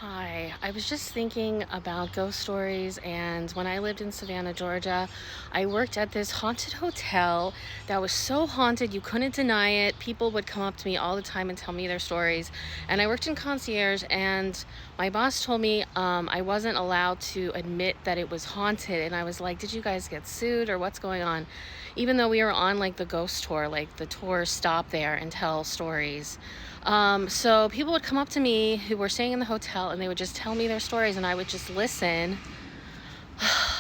Hi, I was just thinking about ghost stories, and when I lived in Savannah, Georgia, I worked at this haunted hotel that was so haunted you couldn't deny it. People would come up to me all the time and tell me their stories. And I worked in concierge, and my boss told me I wasn't allowed to admit that it was haunted. And I was like, did you guys get sued or what's going on? Even though we were on like the ghost tour, like the tours stop there and tell stories. So people would come up to me who were staying in the hotel and they would just tell me their stories and I would just listen.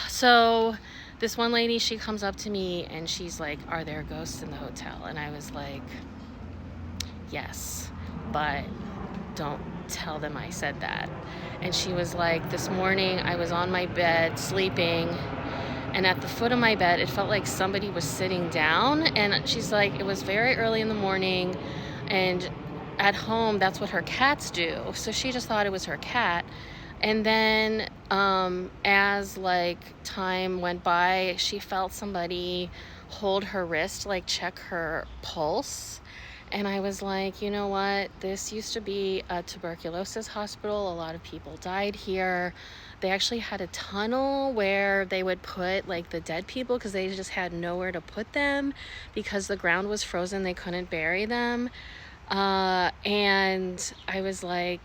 So this one lady, she comes up to me and she's like, are there ghosts in the hotel? And I was like, yes, but don't tell them I said that. And she was like, this morning I was on my bed sleeping, and at the foot of my bed, it felt like somebody was sitting down. And she's like, it was very early in the morning, and at home, that's what her cats do. So she just thought it was her cat. And then, as like time went by, she felt somebody hold her wrist, like check her pulse. And I was like, you know what? This used to be a tuberculosis hospital. A lot of people died here. They actually had a tunnel where they would put like the dead people because they just had nowhere to put them because the ground was frozen. They couldn't bury them. And I was like,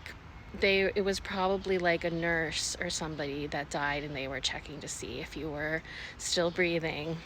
it was probably like a nurse or somebody that died and they were checking to see if you were still breathing.